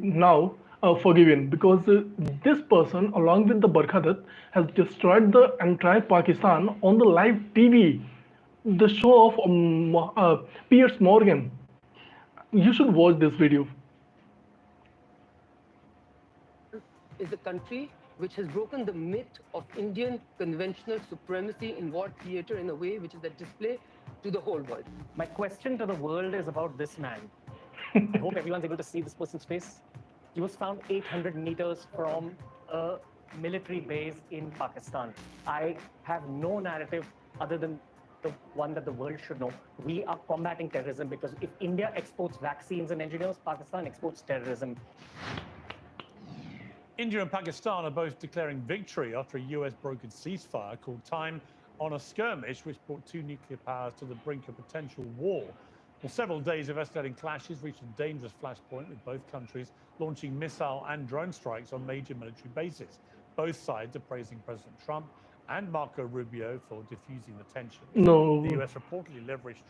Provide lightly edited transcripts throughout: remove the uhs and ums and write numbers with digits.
now forgiven because this person, along with the Barkha Dutt, has destroyed the entire Pakistan on the live TV. The show of Piers Morgan. You should watch this video. Is a country which has broken the myth of Indian conventional supremacy in war theater in a way which is a display to the whole world. My question to the world is about this man. I hope everyone's able to see this person's face. He was found 800 meters from a military base in Pakistan. I have no narrative other than the one that the world should know. We are combating terrorism because if India exports vaccines and engineers, Pakistan exports terrorism. India and Pakistan are both declaring victory after a US-brokered ceasefire called time on a skirmish which brought two nuclear powers to the brink of potential war. Well, several days of escalating clashes reached a dangerous flashpoint with both countries launching missile and drone strikes on major military bases. Both sides are praising President Trump and Marco Rubio for diffusing the tension. No. The US reportedly leveraged.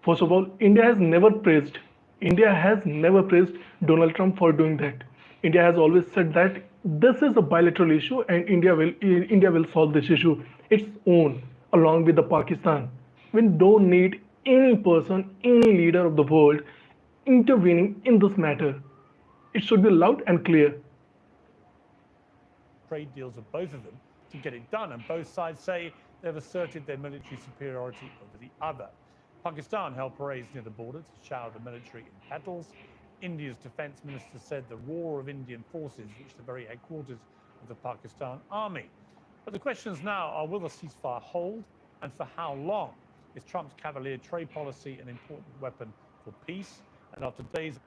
First of all, India has never praised Donald Trump for doing that. India has always said that this is a bilateral issue and India will solve this issue its own along with the Pakistan. We don't need any person, any leader of the world intervening in this matter. It should be loud and clear. Trade deals with both of them to get it done, and both sides say they've asserted their military superiority over the other. Pakistan held parades near the border to shower the military in petals. India's defense minister said the roar of Indian forces reached the very headquarters of the Pakistan army. But the questions now are, will the ceasefire hold, and for how long? Is Trump's cavalier trade policy an important weapon for peace? And after days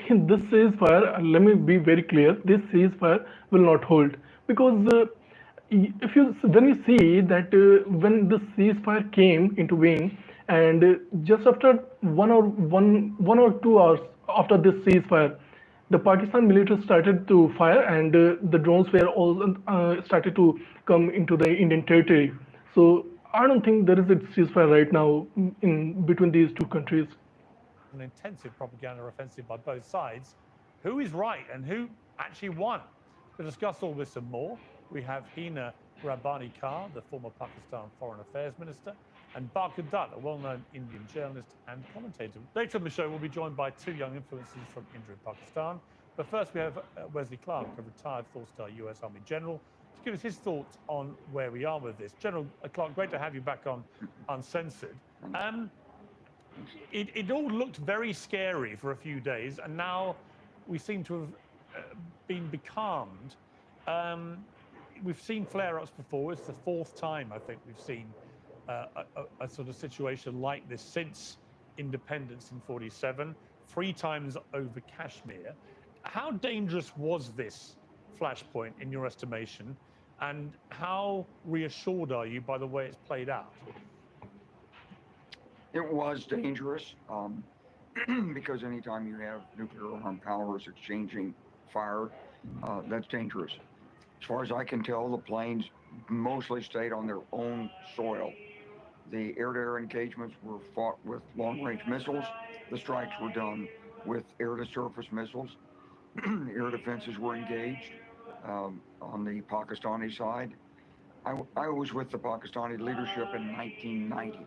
In this ceasefire, let me be very clear, this ceasefire will not hold because when you see that when the ceasefire came into being and just after 1 or 2 hours after this ceasefire, the Pakistan military started to fire and the drones were all started to come into the Indian territory. So I don't think there is a ceasefire right now in between these two countries. an intensive propaganda offensive by both sides. Who is right and who actually won? To discuss all this and more, we have Hina Rabbani Khan, the former Pakistan Foreign Affairs Minister, and Barkha Dutt, a well-known Indian journalist and commentator. Later on the show, we'll be joined by two young influencers from India and Pakistan. But first, we have Wesley Clark, a retired four-star US Army general, to give us his thoughts on where we are with this. General Clark, great to have you back on Uncensored. It all looked very scary for a few days, and now we seem to have been becalmed. We've seen flare-ups before. It's the fourth time, I think, we've seen a sort of situation like this since independence in '47, 3 times over Kashmir. How dangerous was this flashpoint in your estimation, and how reassured are you by the way it's played out? It was dangerous because anytime you have nuclear armed powers exchanging fire, that's dangerous. As far as I can tell, the planes mostly stayed on their own soil. The air-to-air engagements were fought with long-range missiles. The strikes were done with air-to-surface missiles. Air defenses were engaged on the Pakistani side. I was with the Pakistani leadership in 1990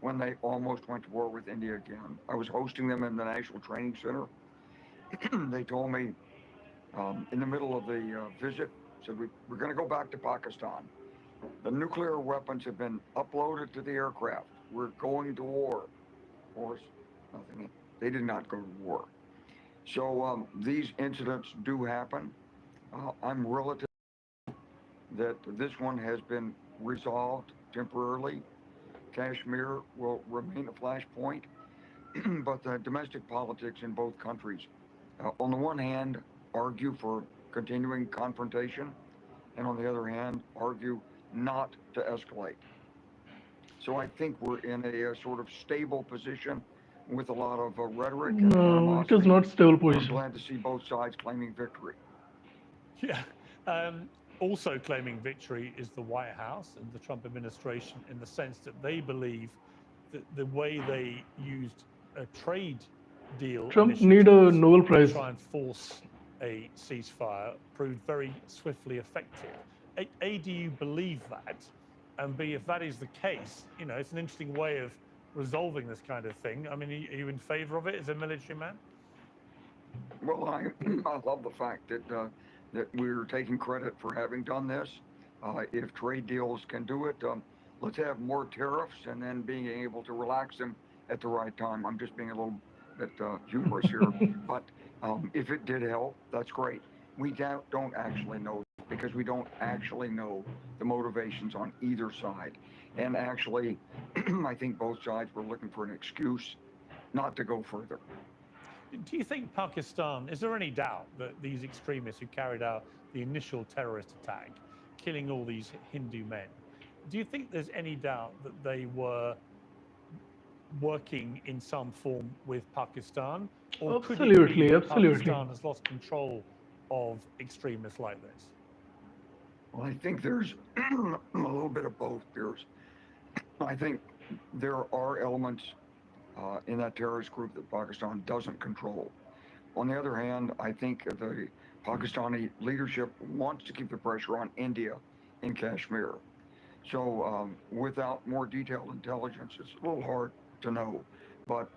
when they almost went to war with India again. I was hosting them in the National Training Center. They told me in the middle of the visit, said, we're going to go back to Pakistan. The nuclear weapons have been uploaded to the aircraft. We're going to war. Of course, nothing. They did not go to war. So these incidents do happen. I'm relative that this one has been resolved temporarily. Kashmir will remain a flashpoint, but the domestic politics in both countries, on the one hand, argue for continuing confrontation, and on the other hand, argue not to escalate. So I think we're in a sort of stable position with a lot of rhetoric and No, it is animosity. not stable I'm position. glad to see both sides claiming victory. Yeah. Also claiming victory is the White House and the Trump administration, in the sense that they believe that the way they used trade deal Trump need a initiatives Nobel to Prize. try and force a ceasefire proved very swiftly effective. A, do you believe that? And B, if that is the case, you know, it's an interesting way of resolving this kind of thing. I mean, are you in favor of it as a military man? Well, I love the fact that we're taking credit for having done this. If trade deals can do it, let's have more tariffs and then being able to relax them at the right time. I'm just being a little bit humorous here, but if it did help, that's great. We don't actually know because we don't actually know the motivations on either side. And actually, I think both sides were looking for an excuse not to go further. Do you think Pakistan, is there any doubt that these extremists who carried out the initial terrorist attack, killing all these Hindu men, do you think there's any doubt that they were working in some form with Pakistan? Or could it be Absolutely, that absolutely. Pakistan has lost control of extremists like this? Well, I think there's a little bit of both, Piers. I think there are elements in that terrorist group that Pakistan doesn't control. On the other hand, I think the Pakistani leadership wants to keep the pressure on India in Kashmir. So without more detailed intelligence, it's a little hard to know. But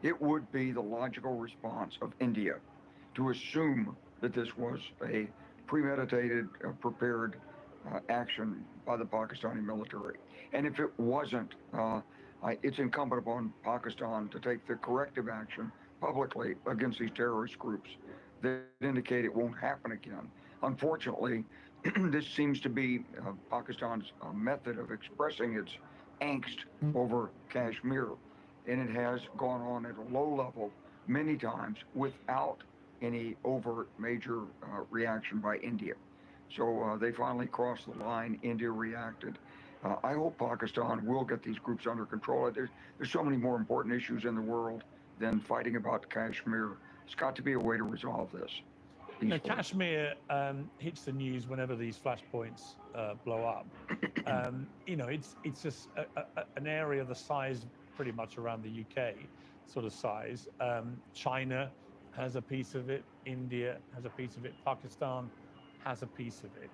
it would be the logical response of India to assume that this was a premeditated, prepared action by the Pakistani military. And if it wasn't, it's incumbent upon Pakistan to take the corrective action publicly against these terrorist groups that indicate it won't happen again. Unfortunately, this seems to be Pakistan's method of expressing its angst over Kashmir. And it has gone on at a low level many times without any overt major reaction by India. So they finally crossed the line. India reacted. I hope Pakistan will get these groups under control. There's so many more important issues in the world than fighting about Kashmir. There's got to be a way to resolve this. Now, Kashmir hits the news whenever these flashpoints blow up. You know, it's just an area the size pretty much around the UK sort of size. China has a piece of it. India has a piece of it. Pakistan has a piece of it.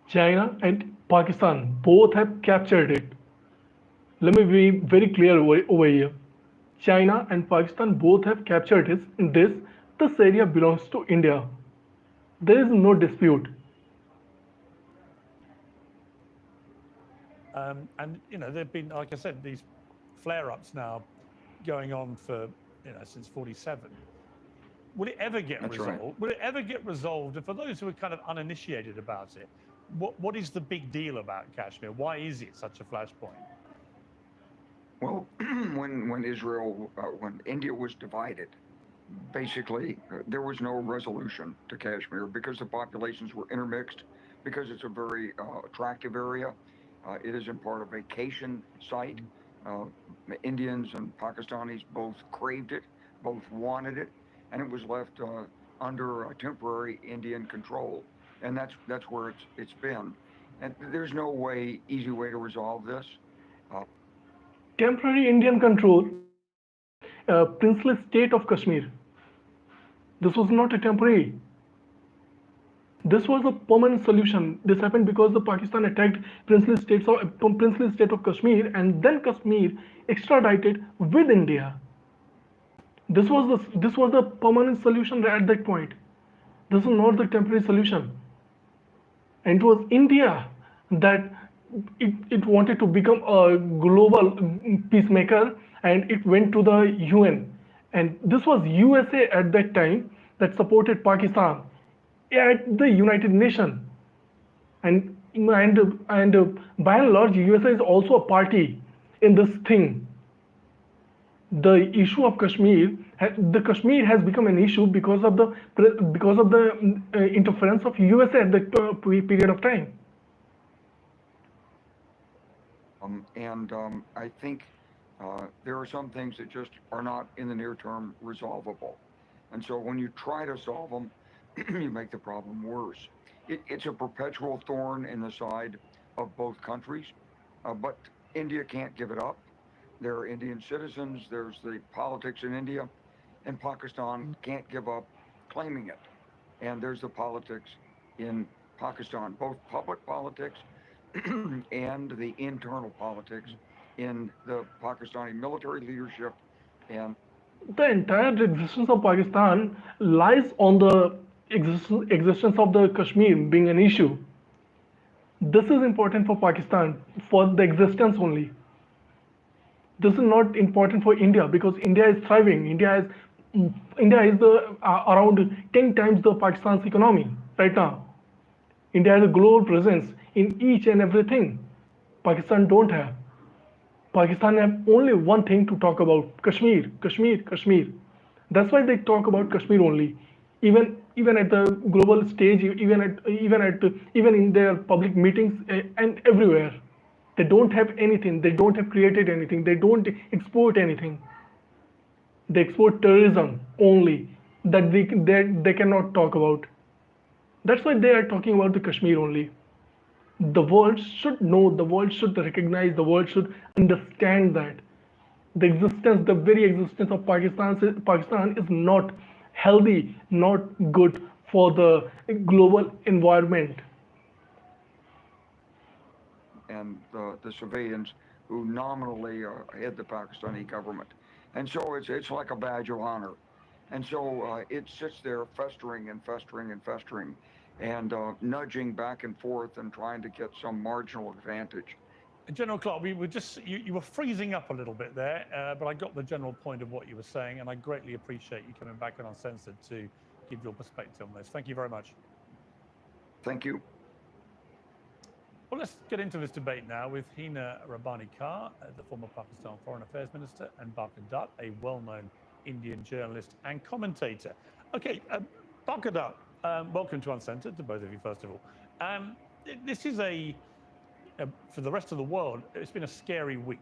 China and Pakistan both have captured it. Let me be very clear over here. China and Pakistan both have captured this. This area belongs to India. There is no dispute. And you know, there've been, like I said, these flare-ups now going on for since '47. Will it ever get resolved? Right. Will it ever get resolved? And for those who are kind of uninitiated about it, what is the big deal about Kashmir? Why is it such a flashpoint? Well, when India was divided, basically there was no resolution to Kashmir because the populations were intermixed, because it's a very attractive area. It is in part a vacation site. Indians and Pakistanis both craved it, both wanted it, and it was left under temporary Indian control. And that's where it's been. And there's no easy way to resolve this. Temporary Indian control, princely state of Kashmir. This was not a temporary. This was a permanent solution. This happened because the Pakistan attacked princely state of Kashmir, and then Kashmir extradited with India. This was the permanent solution at that point. This is not the temporary solution. And it was India that it wanted to become a global peacemaker, and it went to the UN. And this was USA at that time that supported Pakistan at the United Nations. And by and large, USA is also a party in this thing. The issue of Kashmir, the Kashmir has become an issue because of the interference of USA at that period of time. I think there are some things that just are not in the near term resolvable. And so when you try to solve them, you make the problem worse. It's a perpetual thorn in the side of both countries, but India can't give it up. There are Indian citizens, there's the politics in India, and Pakistan can't give up claiming it. And there's the politics in Pakistan, both public politics and the internal politics in the Pakistani military leadership and The entire existence of Pakistan lies on the existence of the Kashmir being an issue. This is important for Pakistan for the existence only. This is not important for India because India is thriving. India is the around 10 times the Pakistan's economy right now. India has a global presence in each and everything. Pakistan don't have. Pakistan have only one thing to talk about: Kashmir, Kashmir, Kashmir. That's why they talk about Kashmir only. Even at the global stage, even in their public meetings and everywhere, they don't have anything. They don't have created anything. They don't export anything. They export terrorism only that they cannot talk about. That's why they are talking about the Kashmir only. The world should know, the world should recognize, the world should understand that the very existence of Pakistan is not healthy, not good for the global environment. and the civilians who nominally head the Pakistani government. And so it's like a badge of honor. And so it sits there festering and festering and festering and nudging back and forth and trying to get some marginal advantage. General Clark, we were just, you were freezing up a little bit there, but I got the general point of what you were saying, and I greatly appreciate you coming back on Uncensored to give your perspective on this. Thank you very much. Thank you. Well, let's get into this debate now with Hina Rabbani Kar, the former Pakistan Foreign Affairs Minister, and Barkha Dutt, a well-known Indian journalist and commentator. Okay, Barkha Dutt, welcome to Uncensored, to both of you, first of all. This is for the rest of the world, it's been a scary week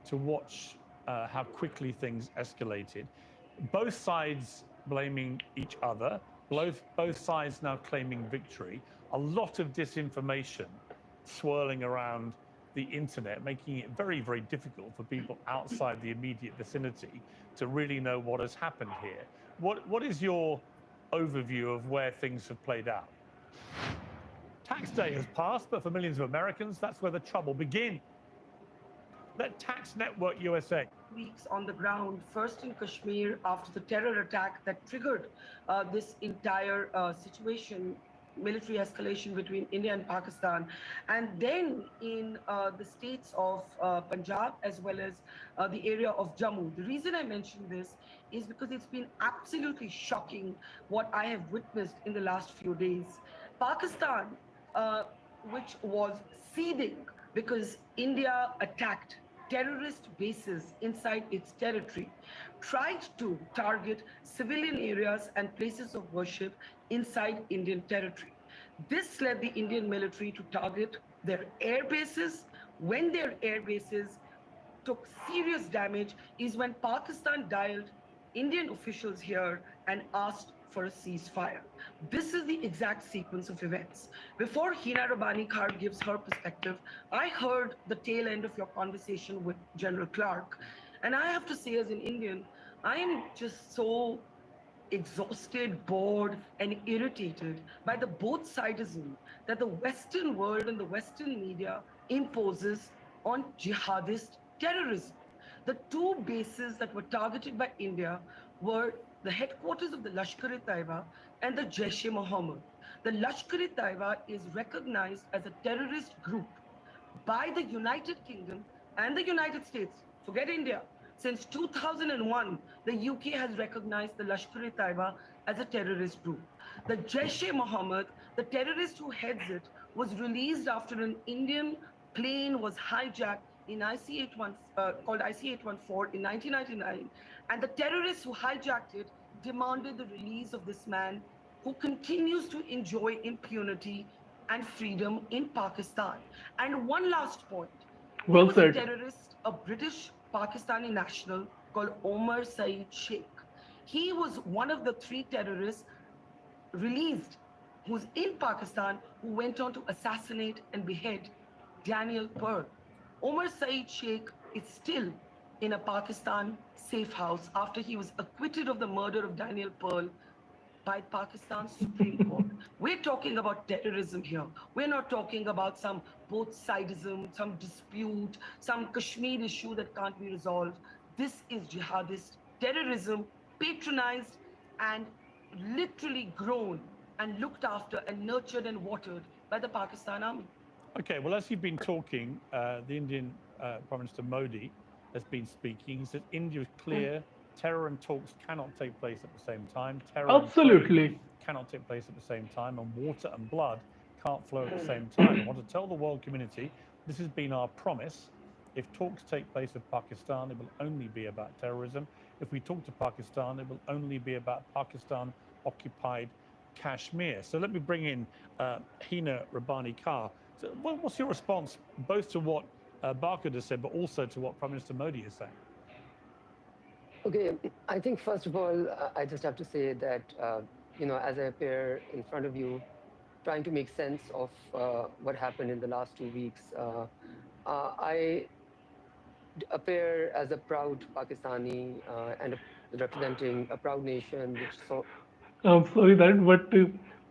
to watch how quickly things escalated. Both sides blaming each other, both sides now claiming victory. A lot of disinformation swirling around the internet, making it very, very difficult for people outside the immediate vicinity to really know what has happened here. What is your overview of where things have played out? Tax day has passed, but for millions of Americans, that's where the trouble begins. Let Tax Network USA. Weeks on the ground, first in Kashmir after the terror attack that triggered this entire situation, military escalation between India and Pakistan, and then in the states of Punjab as well as the area of Jammu. The reason I mention this is because it's been absolutely shocking what I have witnessed in the last few days. Pakistan, which was seething because India attacked terrorist bases inside its territory, tried to target civilian areas and places of worship inside Indian territory. This led the Indian military to target their air bases. When their air bases took serious damage is when Pakistan dialed Indian officials here and asked for a ceasefire. This is the exact sequence of events. Before Hina Rabbani Kar gives her perspective, I heard the tail end of your conversation with General Clark. And I have to say, as an Indian, I am just so exhausted, bored, and irritated by the both-sidism that the Western world and the Western media imposes on jihadist terrorism. The two bases that were targeted by India were the headquarters of the Lashkar-e-Taiba and the Jaish-e-Mohammed. The Lashkar-e-Taiba is recognized as a terrorist group by the United Kingdom and the United States. Forget India. Since 2001, the UK has recognized the Lashkar-e-Taiba as a terrorist group. The Jaish-e-Mohammed, the terrorist who heads it, was released after an Indian plane was hijacked in called IC-814 in 1999, and the terrorists who hijacked it demanded the release of this man who continues to enjoy impunity and freedom in Pakistan. And one last point. Well there was said. a terrorist, a British Pakistani national called Omar Saeed Sheikh. He was one of the 3 terrorists released who's in Pakistan who went on to assassinate and behead Daniel Pearl. Omar Saeed Sheikh is still in a Pakistan safe house after he was acquitted of the murder of Daniel Pearl by Pakistan's Supreme Court. We're talking about terrorism here. We're not talking about some both sidism, some dispute, some Kashmir issue that can't be resolved. This is jihadist terrorism, patronized and literally grown and looked after and nurtured and watered by the Pakistan army. Okay, well, as you've been talking, the Indian Prime Minister Modi has been speaking. He said India is clear. Terror and talks cannot take place at the same time. Terror Absolutely. and cannot take place at the same time. And water and blood can't flow at the same time. I want to tell the world community, this has been our promise. If talks take place with Pakistan, it will only be about terrorism. If we talk to Pakistan, it will only be about Pakistan-occupied Kashmir. So let me bring in Hina Rabbani Kar. So what's your response both to what Barkha Dutt said, but also to what Prime Minister Modi is saying? Okay, I think first of all, I just have to say that, as I appear in front of you, trying to make sense of what happened in the last 2 weeks, I appear as a proud Pakistani and representing a proud nation, which so I'm sorry that, but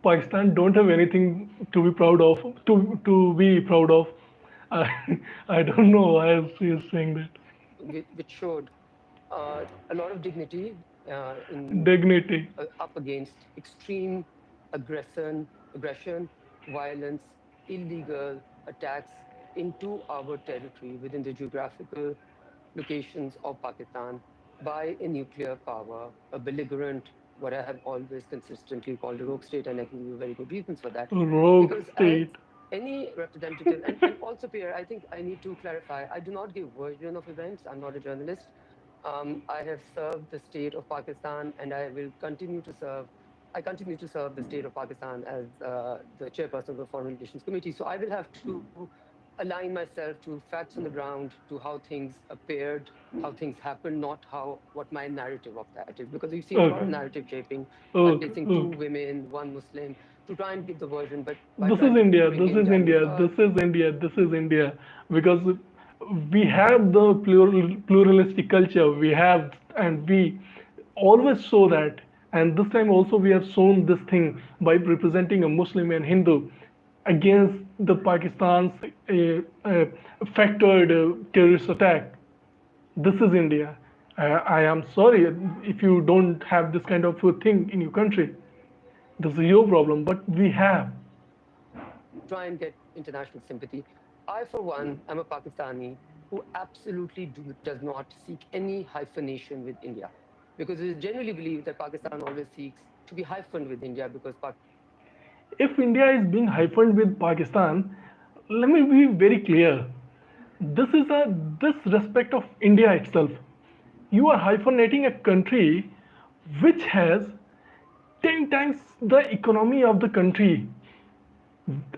Pakistan don't have anything to be proud of. To be proud of. I, I don't know why he is saying that. which showed a lot of dignity in Dignity. up against extreme aggression, violence, illegal attacks into our territory within the geographical locations of Pakistan by a nuclear power, a belligerent, what I have always consistently called a rogue state, and I can give you very good reasons for that. Rogue Because as state. any representative, and also, Pierre, I think I need to clarify, I do not give version of events. I'm not a journalist. I have served the state of Pakistan, and I will continue to serve. I continue to serve the state of Pakistan as the chairperson of the Foreign Relations Committee. So I will have to align myself to facts on the ground, to how things appeared, how things happened, not what my narrative of that is. Because we've seen a lot of Okay. narrative shaping by Okay. placing two Okay. women, one Muslim, to try and give the version, but by This is trying to India. bring This in is Daniel India. Pearl. This is India. This is India. Because we have the pluralistic culture. We have, and we always show that. And this time also we have shown this thing by representing a Muslim and Hindu against the Pakistan's factored terrorist attack. This is India. I am sorry if you don't have this kind of thing in your country. This is your problem, but we have. Try and get international sympathy. I, for one, am a Pakistani who absolutely does not seek any hyphenation with India, because it is generally believed that Pakistan always seeks to be hyphened with India because If India is being hyphened with Pakistan, let me be very clear. This is a disrespect of India itself. You are hyphenating a country which has 10 times the economy of the country.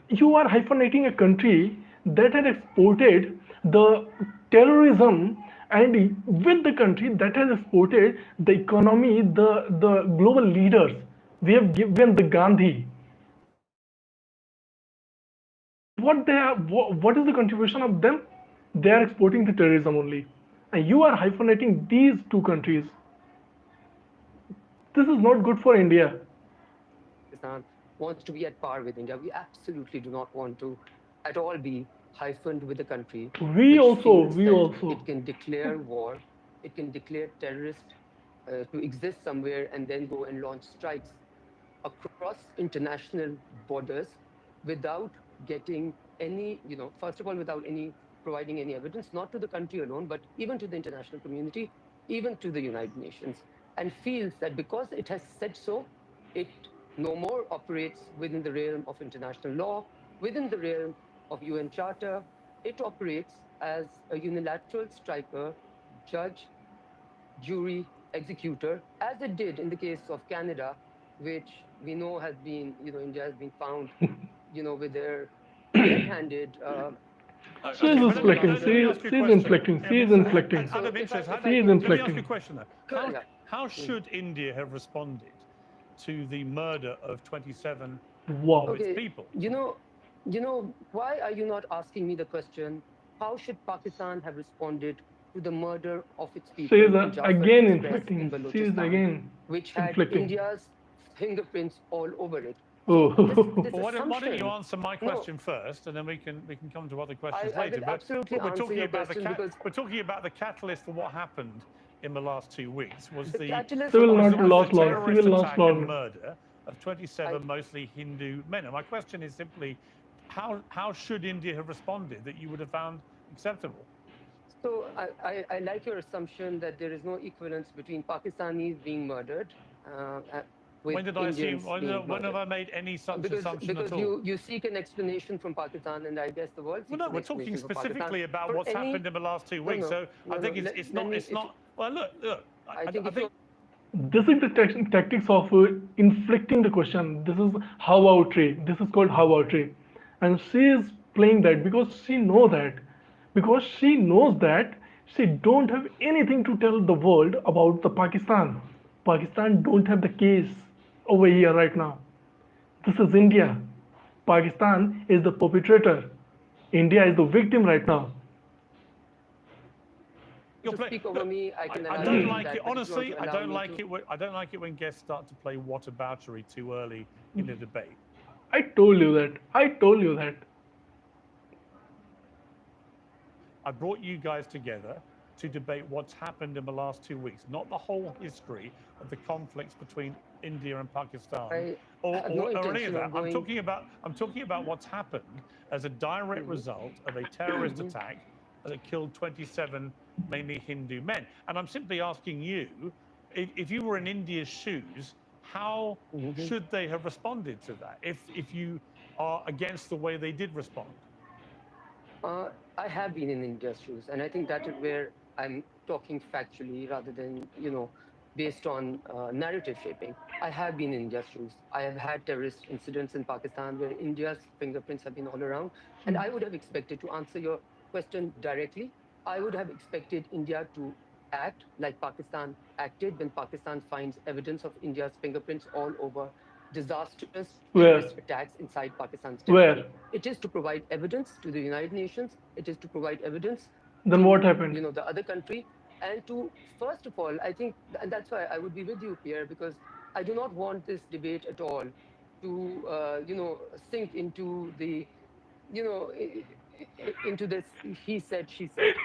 You are hyphenating a country that has exported the terrorism, and with the country that has exported the economy, the global leaders. We have given the Gandhi. What is the contribution of them? They are exporting the terrorism only. And you are hyphenating these two countries. This is not good for India. Pakistan wants to be at par with India. We absolutely do not want to at all be hyphened with a country. We which also, feels we that also. It can declare war, it can declare terrorist to exist somewhere and then go and launch strikes across international borders without getting any, first of all, without providing any evidence, not to the country alone, but even to the international community, even to the United Nations, and feels that because it has said so, it no more operates within the realm of international law, within the realm of UN Charter. It operates as a unilateral striker, judge, jury, executor, as it did in the case of Canada, which we know has been, India has been found, with their red-handed. She is inflicting. She is inflicting. She is inflicting. Out of interest, She is let me ask you a inflicting. question though. How should India have responded to the murder of 27 Wow. of its people? Why are you not asking me the question, how should Pakistan have responded to the murder of its She people is in Jaffa again Express in inflicting. She is Balochistan, again which had inflicting. India's fingerprints all over it. Oh, So this Well, why don't you assumption, answer my no, question first, and then we can come to other questions I later. will But absolutely we're answer talking your about question because we're talking about the catalyst for what happened in the last 2 weeks was the the catalyst she will was not not lost the long. India. She terrorist will lost attack and long. murder of 27 mostly Hindu men. And my question is simply, how should India have responded that you would have found acceptable? So I like your assumption that there is no equivalence between Pakistanis being murdered with When did I assume? Indians being When have murdered. I made any such Because assumption at because all? you seek an explanation from Pakistan, and I guess the world Well, seeks no, an we're talking explanation from Pakistan specifically about for what's any. happened in the last 2 No, weeks. no, So I no, think no. it's not. It's not. Well, look. I think I if you think This is the tactics of inflicting the question. This is how outrage. This is called how outrage, and she is playing that because she knows that she don't have anything to tell the world about the Pakistan. Pakistan don't have the case over here right now. This is India. Pakistan is the perpetrator. India is the victim right now. you're to playing. speak over me, I can I allow don't you like that, it. but if you want Honestly, to I allow don't me like to, it. I don't like it when guests start to play whataboutery too early in the debate. I told you that. I told you that. I brought you guys together to debate what's happened in the last 2 weeks, not the whole history of the conflicts between India and Pakistan, I or, have no or any of intention that. of going. I'm talking about what's happened as a direct result of a terrorist attack that killed 27 mainly Hindu men. And I'm simply asking you, if you were in India's shoes, how should they have responded to that? If you are against the way they did respond. I have been in India's shoes, and I think that is where I'm talking factually rather than, based on narrative shaping. I have been in India's shoes. I have had terrorist incidents in Pakistan where India's fingerprints have been all around. And I would have expected, to answer your question directly, I would have expected India to act like Pakistan acted when Pakistan finds evidence of India's fingerprints all over disastrous Where? terrorist attacks inside Pakistan's Where? territory. It is to provide evidence to the United Nations. It is to provide evidence Then to, what happened? the other country, and to, first of all, I think, and that's why I would be with you, Pierre, because I do not want this debate at all to, sink into the, into this he said, she said.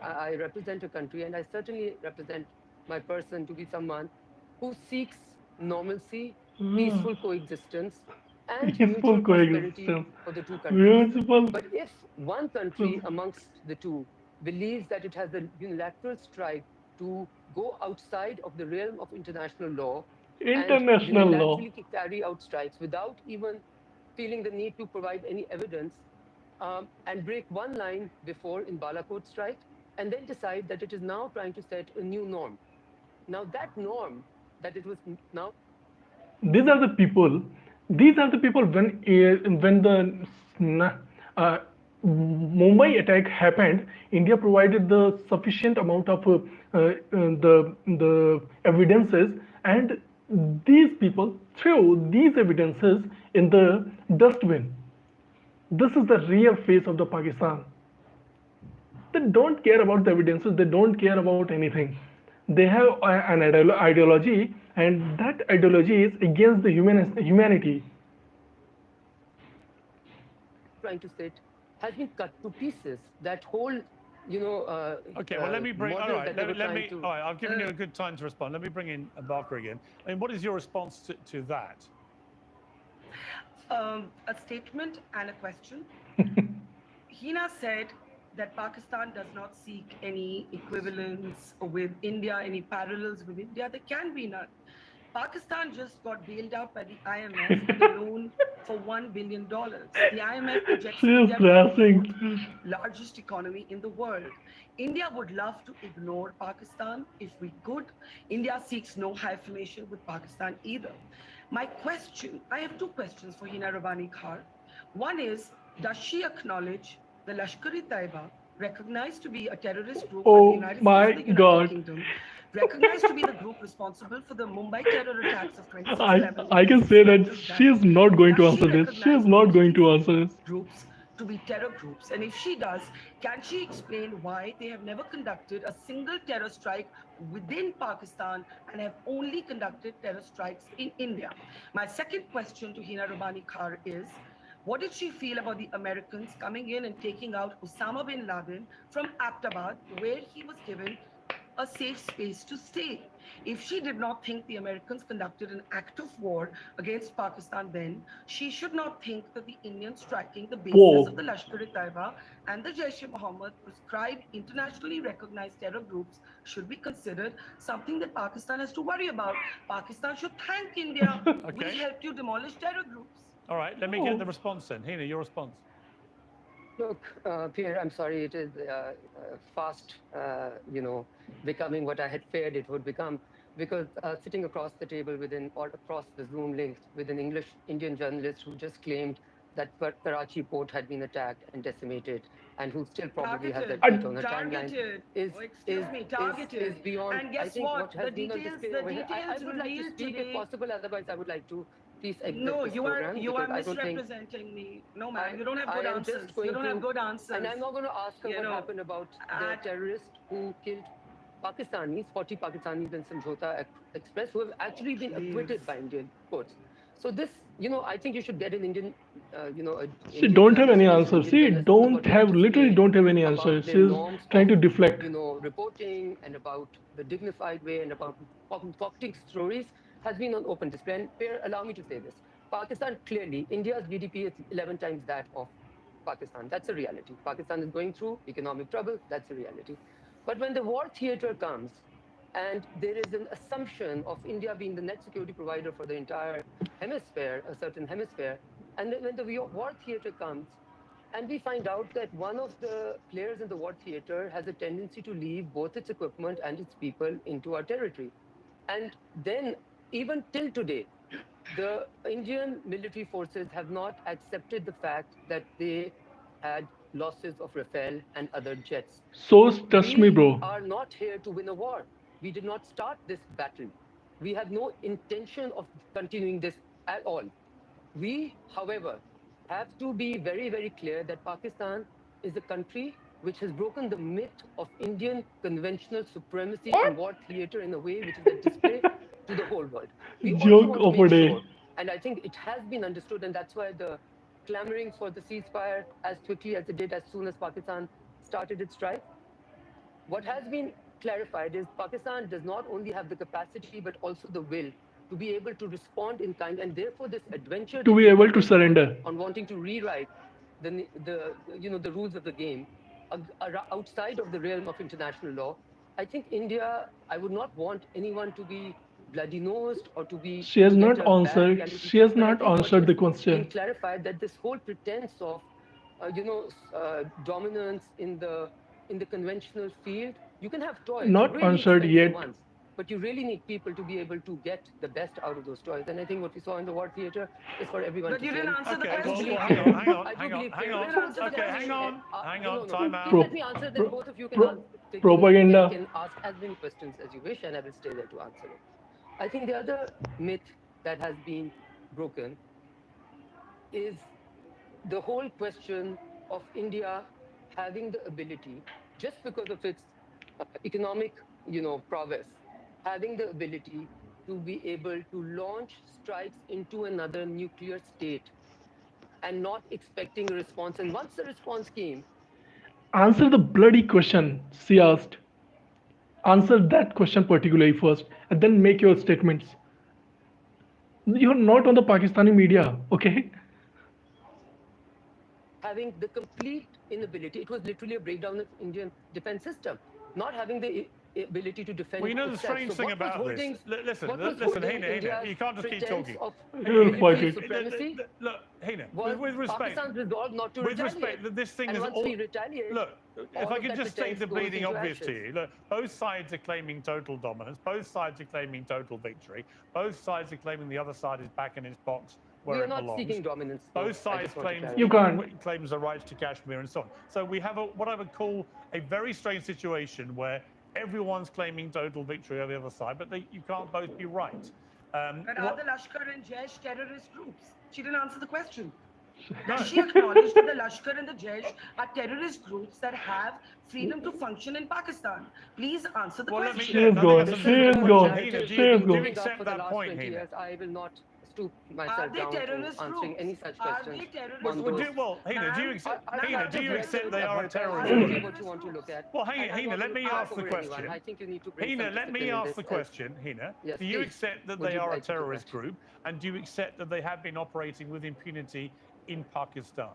I represent a country, and I certainly represent my person to be someone who seeks normalcy, peaceful coexistence, and Peaceful mutual prosperity coexistence. for the two countries. Beautiful. But if one country amongst the two believes that it has the unilateral strike to go outside of the realm of international law International and law. unilaterally carry out strikes without even feeling the need to provide any evidence, and break one line before in Balakot strike, and then decide that it is now trying to set a new norm. Now that norm that it was now These are the people. These are the people when the Mumbai attack happened. India provided the sufficient amount of the evidences, and these people threw these evidences in the dustbin. This is the real face of the Pakistan. They don't care about the evidences. They don't care about anything. They have an ideology, and that ideology is against the humanity. trying to set has been cut to pieces. That whole, Okay, well, let me bring. All model right, that they were let me. trying to- All right, I've given you a good time to respond. Let me bring in Barkha again. I mean, what is your response to that? A statement and a question. Hina said that Pakistan does not seek any equivalence with India, any parallels with India. There can be none. Pakistan just got bailed out by the IMF with a loan for $1 billion. The IMF projects She is India to be the laughing. fourth largest economy in the world. India would love to ignore Pakistan if we could. India seeks no hyphenation with Pakistan either. My question, I have two questions for Hina Rabani Khar. One is, does she acknowledge the Lashkar-e-Taiba, recognized to be a terrorist group by Oh the United my States and the United God. Kingdom, recognized to be the group responsible for the Mumbai terror attacks of 2011? I can say that she is not going to answer this. She is not going to answer this. Groups to be terror groups? And if she does, can she explain why they have never conducted a single terror strike within Pakistan and have only conducted terror strikes in India? My second question to Hina Rabbani Khar is, what did she feel about the Americans coming in and taking out Osama bin Laden from Abbottabad, where he was given a safe space to stay? If she did not think the Americans conducted an act of war against Pakistan then, she should not think that the Indians striking the bases Whoa. of the Lashkar-e-Taiba and the Jaish-e-Mohammed prescribed internationally recognized terror groups should be considered something that Pakistan has to worry about. Pakistan should thank India. We Okay. helped you demolish terror groups. All right, let me get the response then. Hina, your response. Look, Pierre, I'm sorry, it is fast, becoming what I had feared it would become. Because sitting across the table or across the Zoom link with an Indian journalist who just claimed that Karachi port had been attacked and decimated, and who still probably has that tweet on her timeline, is beyond. And guess I think what? has The been on details, display the over here. I details would like to revealed speak today. if possible, otherwise I would like to please exit No, this you program, are because I don't think. misrepresenting me. No, man, you don't have I good am answers. just going You don't have to- good answers. And I'm not going to ask her You what know, happened about the terrorist who killed Pakistanis, 40 Pakistanis in Samjhota Express, who have actually been acquitted by Indian courts. So this, I think you should get an Indian, She don't have any answers. She literally don't have any answers. She's trying to deflect. Reporting and about the dignified way and about concocting stories has been on open display. And Pierre, allow me to say this. Pakistan, clearly, India's GDP is 11 times that of Pakistan. That's a reality. Pakistan is going through economic trouble. That's a reality. But when the war theater comes, and there is an assumption of India being the net security provider for the entire hemisphere, a certain hemisphere, and then when the war theater comes, and we find out that one of the players in the war theater has a tendency to leave both its equipment and its people into our territory. And then, even till today, the Indian military forces have not accepted the fact that they had losses of Rafale and other jets. So trust me, bro. We are not here to win a war. We did not start this battle. We have no intention of continuing this at all. We, however, have to be very, very clear that Pakistan is a country which has broken the myth of Indian conventional supremacy in war theater in a way which is a display to the whole world. We also Joke want to of a make day. sure, and I think it has been understood, and that's why the clamoring for the ceasefire as quickly as it did as soon as Pakistan started its strike. What has been clarified is Pakistan does not only have the capacity but also the will to be able to respond in kind, and therefore this adventure To be able to surrender. on wanting to rewrite the rules of the game outside of the realm of international law. I think India, I would not want anyone to be bloody nosed or to be. She has to not get a bad answered. reality She has check, but I not think what answered the has been question. clarified that this whole pretense of dominance in the conventional field, you can have toys, Not really answered expensive yet. ones, but you really need people to be able to get the best out of those toys. And I think what we saw in the war theater is for everyone But to you didn't answer the Okay, well, question. hang on, hang on, I do hang on, believe hang Pierre. on. You didn't answer the Okay, hang question. on, hang on, No. time out. Please let me answer, then both of you can propaganda. can ask as many questions as you wish, and I will stay there to answer it. I think the other myth that has been broken is the whole question of India having the ability, just because of its economic, prowess, having the ability to be able to launch strikes into another nuclear state and not expecting a response. And once the response came, Answer the bloody question she asked. Answer that question particularly first, and then make your statements. You're not on the Pakistani media, okay? having the complete inability, it was literally a breakdown of Indian defense system, not having the ability to defend Well, you know the itself. strange So thing what was about holding- this. Listen, what was listen, holding Hina, India's you can't just keep pretense talking. of Fuck military it. supremacy Look, Hina, was with respect, Pakistan's resolve not to with retaliate. respect, this thing And is once all. we retaliate, Look, if all I of could that just state pretense the goes bleeding into obvious to ashes. you. Look, both sides are claiming total dominance. Both sides are claiming total victory. Both sides are claiming the other side is back in its box We where are it not belongs. seeking dominance. though. Both I sides just want to claim clarify. You can't. claims the rights to Kashmir and so on. So we have what I would call a very strange situation where everyone's claiming total victory on the other side, but you can't both be right. But are the Lashkar and Jaish terrorist groups? She didn't answer the question. Does she acknowledge that the Lashkar and the Jaish are terrorist groups that have freedom to function in Pakistan? Please answer the Well, let me. question. She is I think gone. that's a She very is good gone. question. Hina, She is do you gone. Up accept for the that last point, 20 Hina? years, I will not stoop Are myself they down to terrorist answering groups? any such Are questions they terrorist on Well, those. groups? Hina, do you Ma'am, accept? I've Hina, do you subjected accept they are a Barkha Are terrorist they any group? table you terrorist want to look groups? at. Well, And I Hina, want let to me talk ask the over anyone. question. I think you need to bring Hina, some let discipline me in ask this. the question. Hina, Yes, do you please. accept that Would they you are a like to do terrorist that? group, and do you accept that they have been operating with impunity in Pakistan?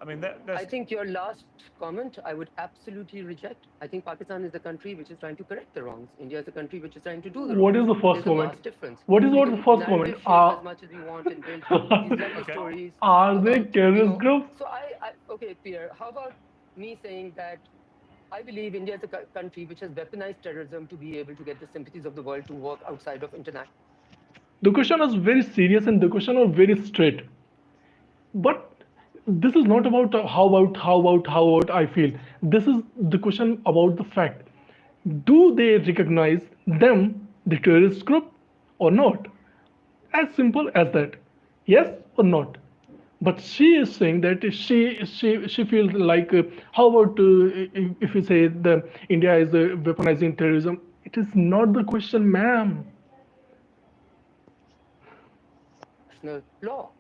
I mean, I that's think your last comment I would absolutely reject. I think Pakistan is a country which is trying to correct the wrongs. India is a country which is trying to do the What wrongs. is the first There's a comment? vast difference. What is We what the can first comment? narrative shape as much as we want and build these lovely okay. stories Are they about, terrorist groups? So okay, Pierre, how about me saying that I believe India is a country which has weaponized terrorism to be able to get the sympathies of the world to work outside of international. The question was very serious and the question was very straight. But this is not about how about I feel. This is the question about the fact. Do they recognize them, the terrorist group, or not? As simple as that. Yes or not? But she is saying that she feels like how about if you say the India is weaponizing terrorism? It is not the question, ma'am. Law.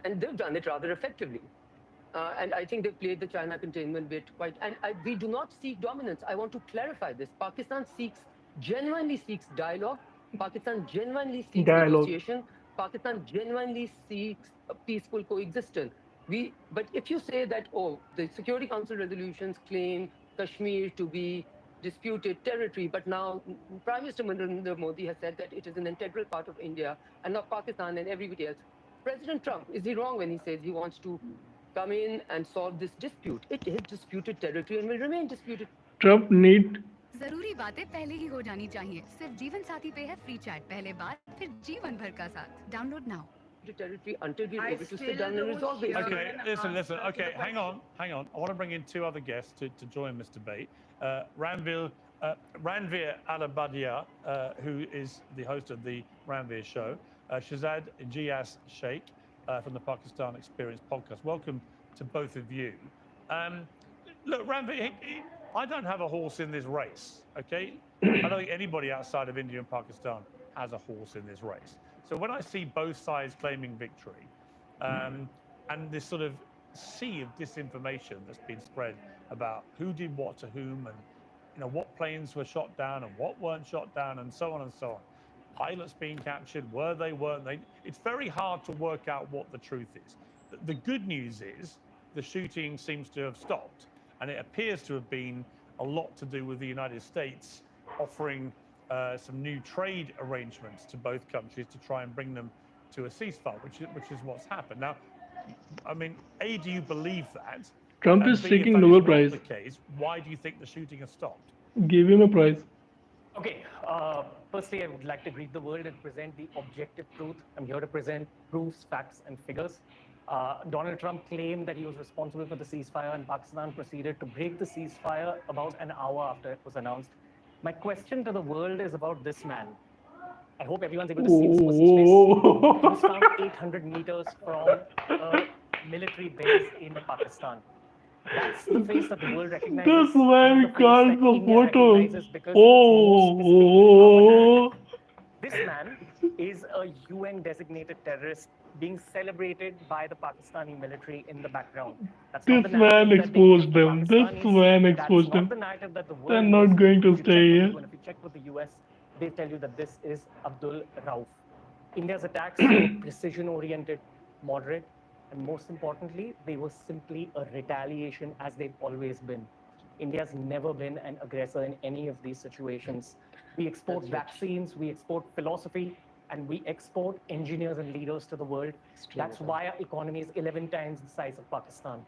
And they've done it rather effectively. And I think they've played the China containment bit quite. And we do not seek dominance. I want to clarify this. Pakistan genuinely seeks dialogue. Pakistan genuinely seeks Dialogue. negotiation. Pakistan genuinely seeks a peaceful coexistence. But if you say that, oh, the Security Council resolutions claim Kashmir to be disputed territory, but now Prime Minister Narendra Modi has said that it is an integral part of India and not Pakistan and everybody else. President Trump, is he wrong when he says he wants to come in and solve this dispute? It is disputed territory and will remain disputed Trump need जरूरी बातें पहले ही हो जानी चाहिए। सिर्फ जीवन साथी पे है फ्री चैट, पहले बात फिर जीवन भर का साथ। Download now. territory until we're I able to sit still down and don't resolve hear it. Okay, an listen. answer to Okay, the hang on. I want to bring in two other guests to join this debate. Ranbir Allahbadia, who is the host of the Ranbir Show, Shahzad Gias Sheikh from the Pakistan Experience podcast. Welcome to both of you. Look, Ranbir, I don't have a horse in this race, okay? I don't think anybody outside of India and Pakistan has a horse in this race. So when I see both sides claiming victory, and this sort of sea of disinformation that's been spread about who did what to whom, and what planes were shot down and what weren't shot down, and so on and so on. Pilots being captured, weren't they? It's very hard to work out what the truth is. The good news is the shooting seems to have stopped, and it appears to have been a lot to do with the United States offering some new trade arrangements to both countries to try and bring them to a ceasefire, which is what's happened. Now, I mean, A, do you believe that? Trump And is B, seeking if that Nobel is not Prize. the case, why do you think the shooting has stopped? Give him a prize. Okay, firstly, I would like to greet the world and present the objective truth. I'm here to present proofs, facts, and figures. Donald Trump claimed that he was responsible for the ceasefire, and Pakistan proceeded to break the ceasefire about an hour after it was announced. My question to the world is about this man. I hope everyone's able to see this person's face. He was found 800 meters from a military base in Pakistan. That's the face that the world recognizes. This man This is the face called that the India photos. recognizes because it's more specifically our narrative. This man is a UN designated terrorist being celebrated by the Pakistani military in the background. That's not This the man narrative that they give exposed the them. This Pakistanis. man exposed That's not them. the narrative that the They're world not knows. going to If you stay check with here. the UN, if you check with the US, they tell you that this is Abdul Rauf. India's attacks were precision oriented, moderate, and most importantly, they were simply a retaliation as they've always been. India's never been an aggressor in any of these situations. We export vaccines, we export philosophy, and we export engineers and leaders to the world. That's why our economy is 11 times the size of Pakistan.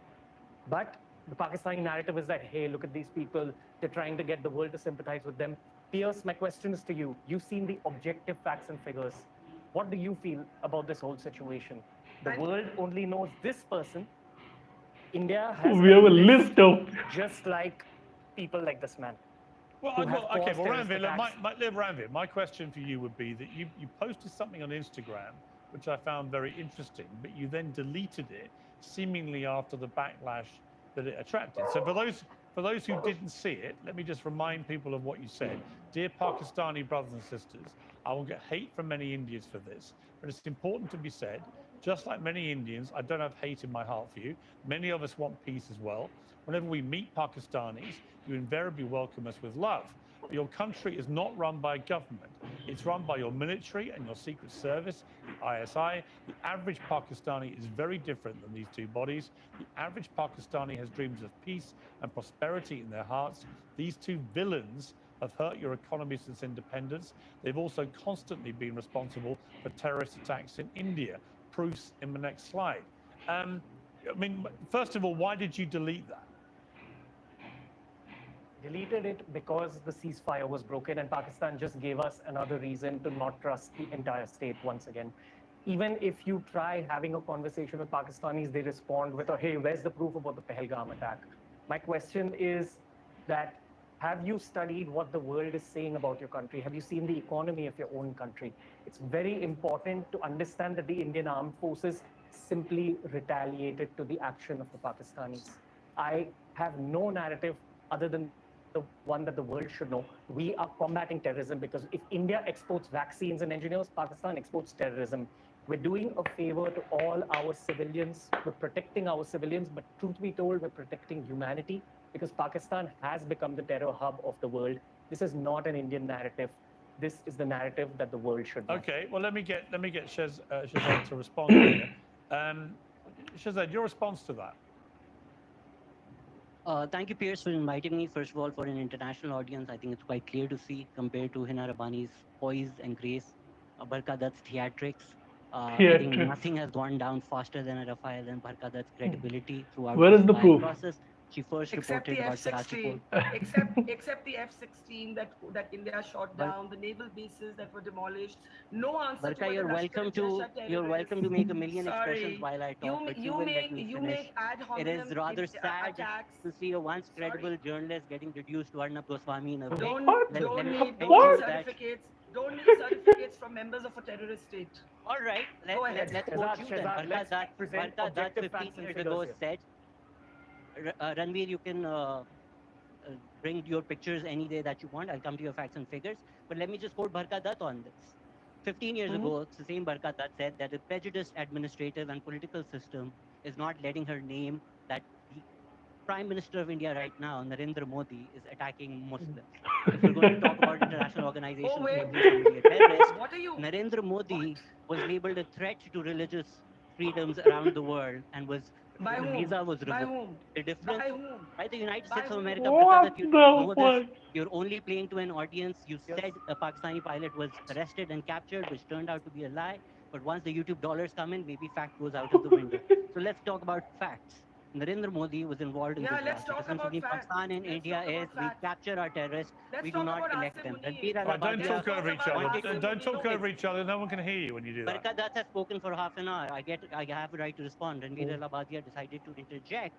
But the Pakistani narrative is that, hey, look at these people, they're trying to get the world to sympathize with them. Piers, my question is to you. You've seen the objective facts and figures. What do you feel about this whole situation? The world only knows this person. India has We have a list of. just like people like this man. Well, who have caused terrorist Ranbir, attacks. Ranbir, my question for you would be that you posted something on Instagram which I found very interesting, but you then deleted it seemingly after the backlash that it attracted. So for those who didn't see it, let me just remind people of what you said. Dear Pakistani brothers and sisters, I will get hate from many Indians for this, but it's important to be said, just like many Indians, I don't have hate in my heart for you. Many of us want peace as well. Whenever we meet Pakistanis, you invariably welcome us with love. But your country is not run by a government. It's run by your military and your secret service, the ISI. The average Pakistani is very different than these two bodies. The average Pakistani has dreams of peace and prosperity in their hearts. These two villains have hurt your economy since independence. They've also constantly been responsible for terrorist attacks in India. Proofs in the next slide. I mean, first of all, why did you delete that? Deleted it because the ceasefire was broken and Pakistan just gave us another reason to not trust the entire state once again. Even if you try having a conversation with Pakistanis, they respond with, oh, hey, where's the proof about the Pahalgam attack? My question is that, have you studied what the world is saying about your country? Have you seen the economy of your own country? It's very important to understand that the Indian armed forces simply retaliated to the action of the Pakistanis. I have no narrative other than the one that the world should know. We are combating terrorism because if India exports vaccines and engineers, Pakistan exports terrorism. We're doing a favor to all our civilians. We're protecting our civilians, but truth be told, we're protecting humanity because Pakistan has become the terror hub of the world. This is not an Indian narrative. This is the narrative that the world should know. Okay, well, let me get Shahzad to respond here. Shahzad, your response to that? Thank you, Piers, for inviting me. First of all, for an international audience, I think it's quite clear to see compared to Hina Rabbani's poise and grace, Barkha Dutt's theatrics. I think nothing has gone down faster than a Rafale and Barkha Dutt's credibility throughout Where is the proof? process. She first Except reported the about F-16, Karachi. except the F-16 that India shot down, the naval bases that were demolished. No answer Barkha, to you're welcome to make a million expressions while I talk, but you will let me finish. Ad It is hominem rather sad attacks. to see a once credible journalist getting reduced to Arnab Goswami in a way. Don't Let me need ensure that. certificates. Don't need certificates from members of a terrorist state. All right, Go ahead. let's quote you then. Shahzad, let's present Barkha Dutt objective 15 facts and years figures ago here. said, Ranbir, you can bring your pictures any day that you want. I'll come to your facts and figures. But let me just quote Barkha Dutt on this. 15 years ago, the same Barkha Dutt said that the prejudiced administrative and political system is not letting her name that the Prime Minister of India right now, Narendra Modi, is attacking Muslims. If we're going to talk about international organizations labeling somebody a terrorist, What are you? Narendra Modi was labeled a threat to religious freedoms around the world and was By whom? visa was By revoked. whom? The difference By whom? by the United By States of whom? America, What because you the know this, fuck? you're only playing to an audience. You said a Pakistani pilot was arrested and captured, which turned out to be a lie. But once the YouTube dollars come in, maybe fact goes out of the window. So let's talk about facts. Narendra Modi was involved in Yeah, this. let's The talk difference about between facts. Pakistan and Let's India talk about is we facts. capture our terrorists, Let's we do talk not about elect Asim them. Munir. Ranbir Right, don't Allahbadia talk over each Talk about other. Asim Don't talk Munir. over each other. No one can hear you when you do that. Barkha Dutt has spoken for half an hour. I have a right to respond. Ranbir Allabadia decided to interject.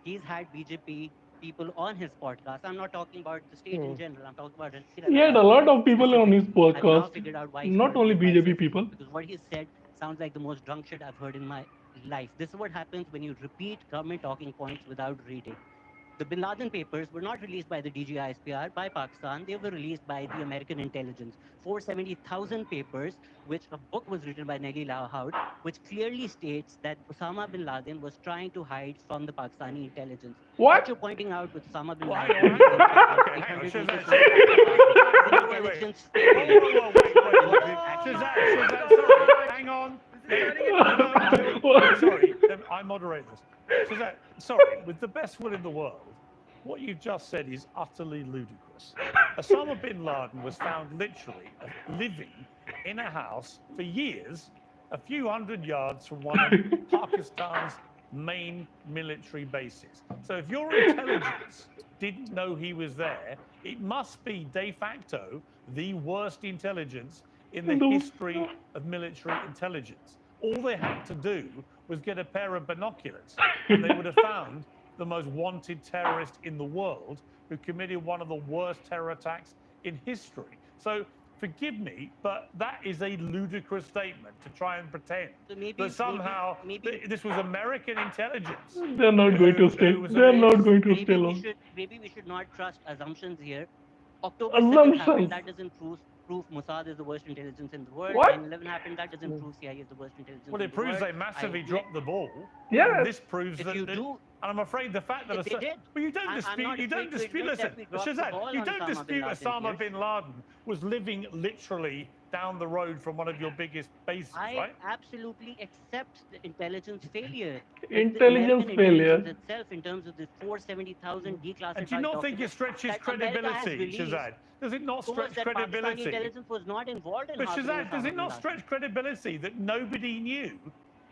He's had BJP people on his podcast. I'm not talking about the state in general. I'm talking about Ranbir He had a lot of people on his specifically. I've now podcast, figured out why he's not called only BJP BeerBiceps, people. because what he said sounds like the most drunk shit I've heard in my life. This is what happens when you repeat government talking points without reading. The Bin Laden papers were not released by the DGISPR, by Pakistan. They were released by the American intelligence. 470,000 papers, which a book was written by Nellie Lahoud, which clearly states that Osama bin Laden was trying to hide from the Pakistani intelligence. What? you're pointing out with Osama bin Why? Laden. Okay, hang on. 800 meters Shahzad, from wait. intelligence. Whoa, wait. Shahzad, sorry. Hang on. Sorry, I moderate this. Shahzad, sorry, with the best will in the world, what you've just said is utterly ludicrous. Osama bin Laden was found literally living in a house for years, a few hundred yards from one of Pakistan's main military bases. So if your intelligence didn't know he was there, it must be de facto the worst intelligence in the history of military intelligence. All they had to do was get a pair of binoculars, and they would have found the most wanted terrorist in the world who committed one of the worst terror attacks in history. So forgive me, but that is a ludicrous statement to try and pretend So maybe that somehow maybe this was American intelligence. They're not going to stay. who was They're not amazed. going to stay maybe we long. should not trust assumptions here. October 7th Assumptions. happened. That doesn't prove Mossad is the worst intelligence in the world. What? 9/11 happened. That doesn't prove CIA is the worst intelligence Well, in it the proves world. they massively I admit, dropped the ball. Yeah. And this proves If that. you do, And I'm afraid the fact that they did. well, you don't I'm dispute. not You don't afraid to dispute. admit Listen, that we dropped the Shazad, ball you on don't Osama bin dispute Laden, Osama Piers. bin Laden was living literally down the road from one of your biggest bases, I right? absolutely accept the intelligence failure. But Intelligence the American failure. intelligence itself, in terms of the 470,000 declassified And do you not think it documents stretches that America has credibility, released, Shazad? Does it not shows stretch that Pakistani credibility? intelligence was not involved in But harboring Shazad, does Osama it bin not Laden. stretch credibility that nobody knew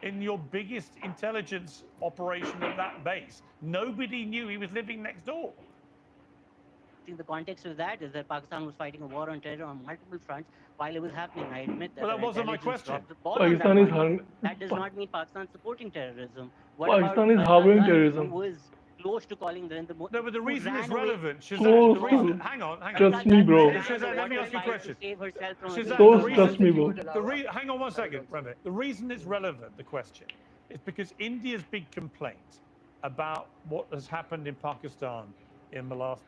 in your biggest intelligence operation at that base? Nobody knew he was living next door. I think the context of that is that Pakistan was fighting a war on terror on multiple fronts while it was happening. I admit that. Well, that their wasn't my intelligence question. dropped the ball on that Pakistan is front. hung. That does not mean Pakistan supporting terrorism. What Pakistan is about harboring Barkha Dutt, terrorism. who was close to calling Narendra Modi? No, but the who reason it's ran away- relevant, Shazad, Close the reason, to- hang on. Trust me, bro. Shazad, let me ask you a Trying to question. save herself from a Shazad, So the trust me, bro. hang on one second, Ranbir. The reason it's relevant, the question, is because India's big complaint about what has happened in Pakistan in the last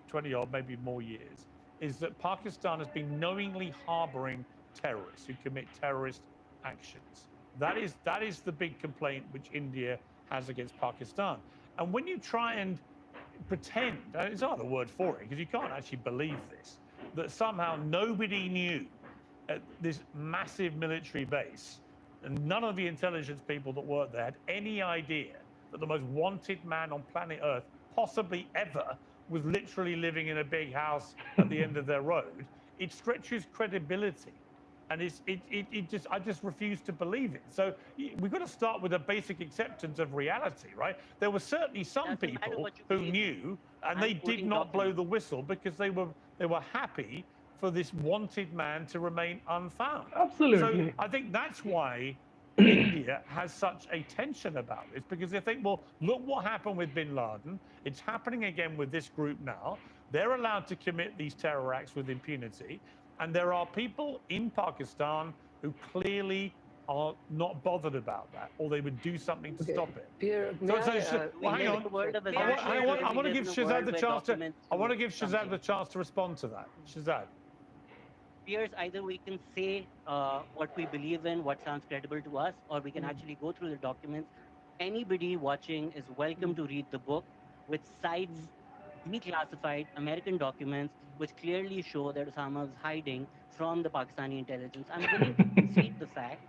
20 odd, maybe more years, is that Pakistan has been knowingly harboring terrorists who commit terrorist actions. That is the big complaint which India has against Pakistan. And when you try and pretend, it's not the word for it, because you can't actually believe this, that somehow nobody knew at this massive military base, and none of the intelligence people that worked there had any idea that the most wanted man on planet Earth, possibly ever, was literally living in a big house at the end of their road. It stretches credibility. And I just refuse to believe it. So we've got to start with a basic acceptance of reality, right? There were certainly some Doesn't matter people what you who believe. knew, and I'm they did quoting not blow documents. the whistle because they were happy for this wanted man to remain unfound. Absolutely. So I think that's why India has such a tension about this, because they think, well, look what happened with bin Laden. It's happening again with this group now. They're allowed to commit these terror acts with impunity. And there are people in Pakistan who clearly are not bothered about that, or they would do something to stop it. Pierre, So- may so- I, so- We well, hang live on. in a world of I assumptions. want to We give live in a Shazad world the where chance to. documents I want to prove give Shazad something. the chance to respond to that. Shazad. Piers, either we can say what we believe in, what sounds credible to us, or we can actually go through the documents. Anybody watching is welcome to read the book, which cites declassified American documents which clearly show that Osama was hiding from the Pakistani intelligence. I'm willing to concede the fact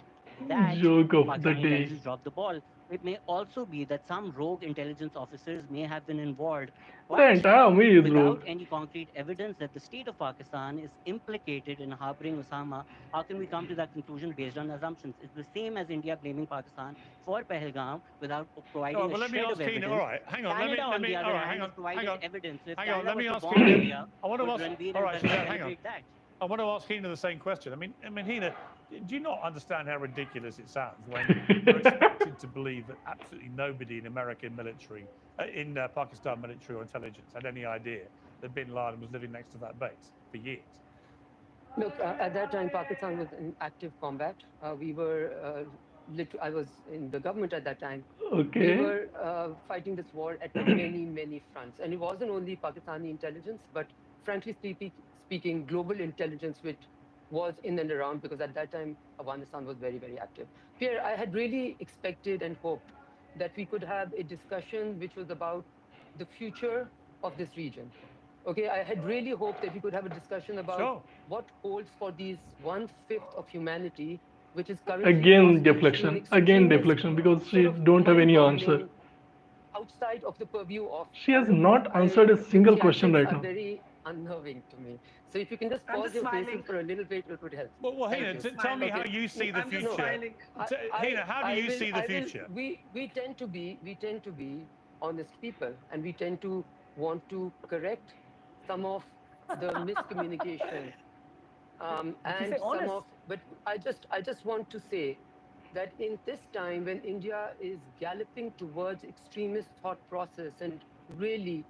that Joke of the Pakistani day. intelligence dropped the ball. It may also be that some rogue intelligence officers may have been involved. The But entire army is without rogue. any concrete evidence that the state of Pakistan is implicated in harboring Osama, how can we come to that conclusion based on assumptions? It's the same as India blaming Pakistan for Pahalgam without providing All right, a well, let me shred ask of Keena. evidence. All right, hang on. Canada, Let on me. the All other right, hand, hang has on. provided Hang on. evidence. If Hang on, Canada let me was ask to bomb Keena. India, I want to would ask. Ranbir All and right, Barkha Shazad, hang on. celebrate that? I want to ask Hina the same question. I mean, Hina, do you not understand how ridiculous it sounds when you're expected to believe that absolutely nobody in American military, in Pakistan military or intelligence had any idea that bin Laden was living next to that base for years? Look, at that time, Pakistan was in active combat. We were, I was in the government at that time. We Okay. were fighting this war at many, many fronts. And it wasn't only Pakistani intelligence, but frankly speaking, global intelligence, which was in and around, because at that time, Afghanistan was very, very active. Pierre, I had really expected and hoped that we could have a discussion which was about the future of this region. Okay, I had really hoped that we could have a discussion about Sure. what holds for these 1/5 of humanity, which is currently Again hostage to an deflection. Again extremist deflection because she sort of don't have any answer. mind-boggling, outside of the purview of. She has look, not answered a single she question actions right are now. very unnerving to me. So if you can just I'm pause just your faces smiling. for a little bit, it would help. Well, Thank Hina, you. tell me how Okay. you see the I'm just future. smiling. Hina, how do you see the future? We tend to be honest people, and we tend to want to correct some of the miscommunication. And say some honest? of, but I just want to say that in this time when India is galloping towards extremist thought process and really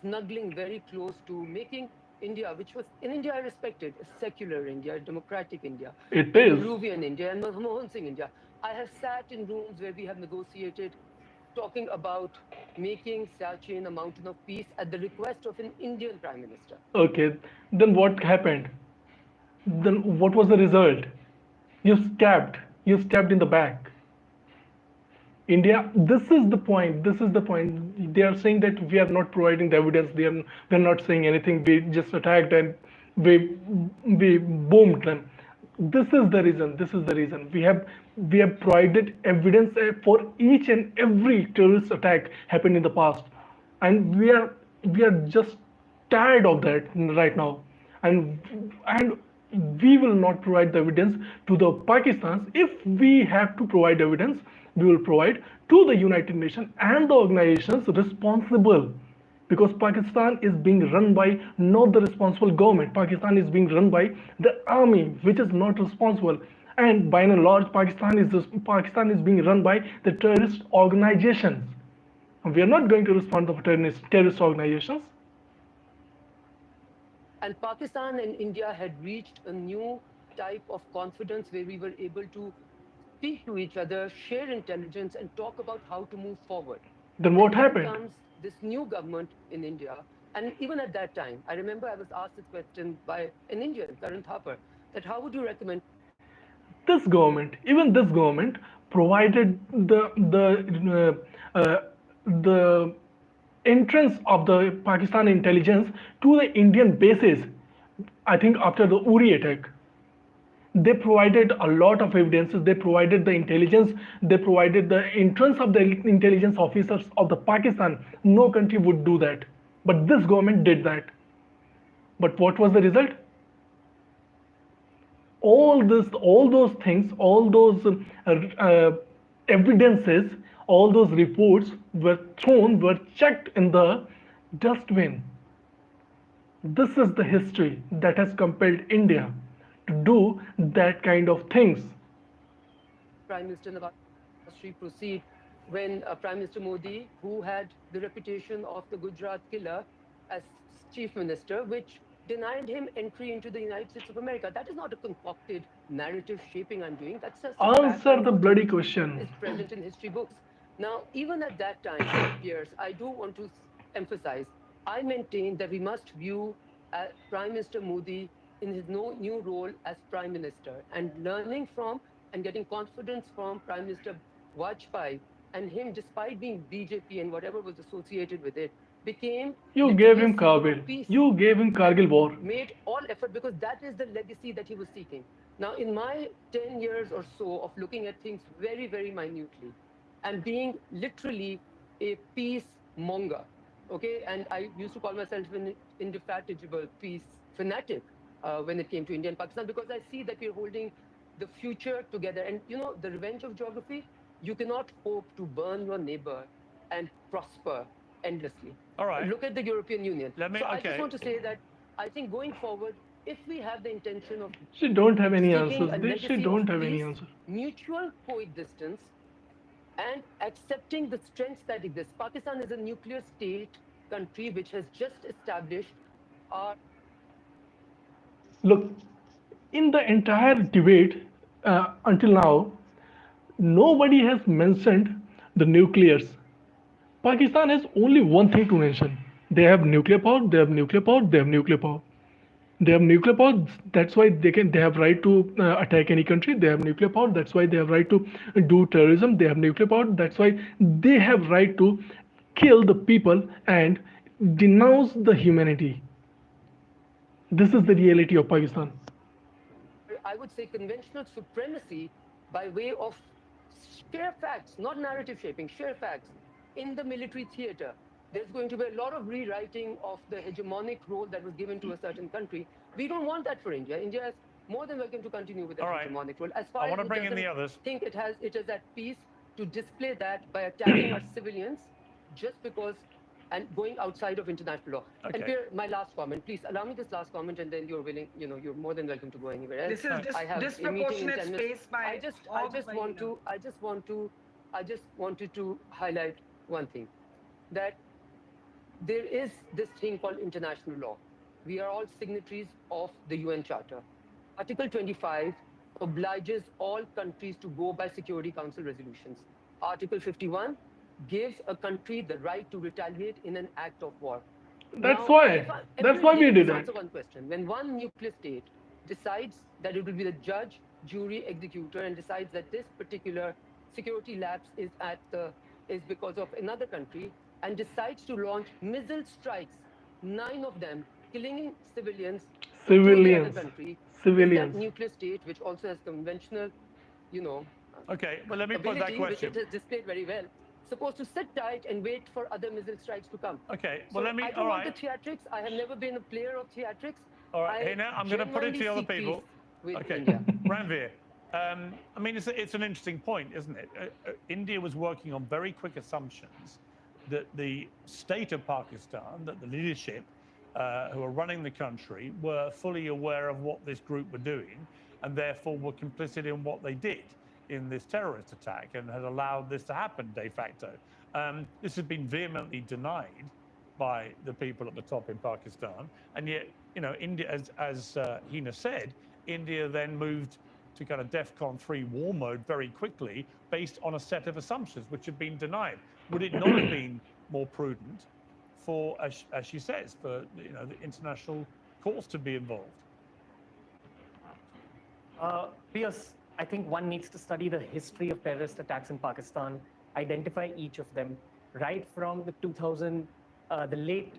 snuggling very close to making India, which was in India I respected, a secular India, a democratic India, It a is. Peruvian India, and Manmohan Singh India. I have sat in rooms where we have negotiated, talking about making Siachen a mountain of peace at the request of an Indian Prime Minister. Okay, then what happened? Then what was the result? You stabbed. You stabbed in the back. India, this is the point. This is the point. They are saying that we are not providing the evidence. They're not saying anything. We just attacked and we boomed them. This is the reason. This is the reason. We have provided evidence for each and every terrorist attack happened in the past, and we are just tired of that right now, and we will not provide the evidence to the Pakistans. If we have to provide evidence, we will provide to the United Nations and the organizations responsible, because Pakistan is being run by not the responsible government. Pakistan is being run by the army, which is not responsible, and by and large, Pakistan is being run by the terrorist organizations. We are not going to respond to terrorist organizations. And Pakistan and India had reached a new type of confidence where we were able to speak to each other, share intelligence, and talk about how to move forward. Then what And then happened? comes this new government in India. And even at that time, I remember I was asked this question by an Indian, Karan Thapar, that how would you recommend This government, even this government, provided the entrance of the Pakistani intelligence to the Indian bases. I think after the Uri attack, they provided a lot of evidences. They provided the intelligence. They provided the entrance of the intelligence officers of the Pakistan. No country would do that, but this government did that. But what was the result? All those things, all those evidences, all those reports were checked in the dustbin. This is the history that has compelled India to do that kind of things. Prime Minister Nawaz Sharif proceed when Prime Minister Modi, who had the reputation of the Gujarat killer as chief minister, which denied him entry into the United States of America. That is not a concocted narrative shaping I'm doing. That's just a fact Answer I'm the noting, bloody which question. is present in history books. Now, even at that time, Piers, I do want to emphasize, I maintain that we must view Prime Minister Modi in his new role as Prime Minister, and learning from and getting confidence from Prime Minister Vajpayee, and him, despite being BJP and whatever was associated with it, became You gave literally a him symbol of Kargil. peace. You gave him Kargil war. Made all effort because that is the legacy that he was seeking. Now, in my 10 years or so of looking at things very, very minutely and being literally a peace monger, okay, and I used to call myself an indefatigable peace fanatic when it came to India and Pakistan, because I see that we're holding the future together. And you know, the revenge of geography, you cannot hope to burn your neighbor and prosper endlessly. All right. Look at the European Union. Let me- so I okay. just want to say that I think going forward, if we have the intention of She don't have any seeking answers. a She legacy don't of have any peace, answer. mutual coexistence, and accepting the strengths that exist. Pakistan is a nuclear state country which has just established our Look, in the entire debate until now, nobody has mentioned the nuclears. Pakistan has only one thing to mention. They have nuclear power, they have nuclear power, they have nuclear power. They have nuclear power, that's why they have right to attack any country. They have nuclear power, that's why they have right to do terrorism. They have nuclear power, that's why they have right to kill the people and denounce the humanity. This is the reality of Pakistan. I would say, conventional supremacy by way of sheer facts, not narrative shaping, sheer facts in the military theater. There's going to be a lot of rewriting of the hegemonic role that was given to a certain country. We don't want that for India. India is more than welcome to continue with that All right. hegemonic role. As far I as want to it bring in the doesn't others. think it is at peace to display that by attacking our civilians just because and going outside of international law. Okay. And Pierre, my last comment, please allow me this last comment, and then you're willing, you're more than welcome to go anywhere else. This is I have a meeting in disproportionate 10 minutes. space by I just wanted to highlight one thing, that there is this thing called international law. we are all signatories of the UN Charter. Article 25 obliges all countries to go by Security Council resolutions. Article 51 gives a country the right to retaliate in an act of war. That's Now, why. That's why let we me did just that. answer one question. When one nuclear state decides that it will be the judge, jury, executor, and decides that this particular security lapse is because of another country, and decides to launch missile strikes, 9 of them, killing civilians to the other Civilians. country, is that Civilians. nuclear state, which also has conventional, you know, Okay, well, let me put that ability, which it question. has displayed very well, supposed to sit tight and wait for other missile strikes to come? Okay, well, So let me, I all don't want the right. theatrics. I have never been a player of theatrics. All right, I Hina, I'm going to put it to genuinely the other seek peace people. with Okay, India. Ranveer, I mean, it's an interesting point, isn't it? India was working on very quick assumptions that the state of Pakistan, that the leadership who are running the country were fully aware of what this group were doing and therefore were complicit in what they did in this terrorist attack and had allowed this to happen de facto. This has been vehemently denied by the people at the top in Pakistan. And yet, you know, India, as Hina said, India then moved to kind of DEFCON 3 war mode very quickly based on a set of assumptions which had been denied. Would it not have been more prudent for, as she says, for the international courts to be involved? Piers, I think one needs to study the history of terrorist attacks in Pakistan, identify each of them, right from the late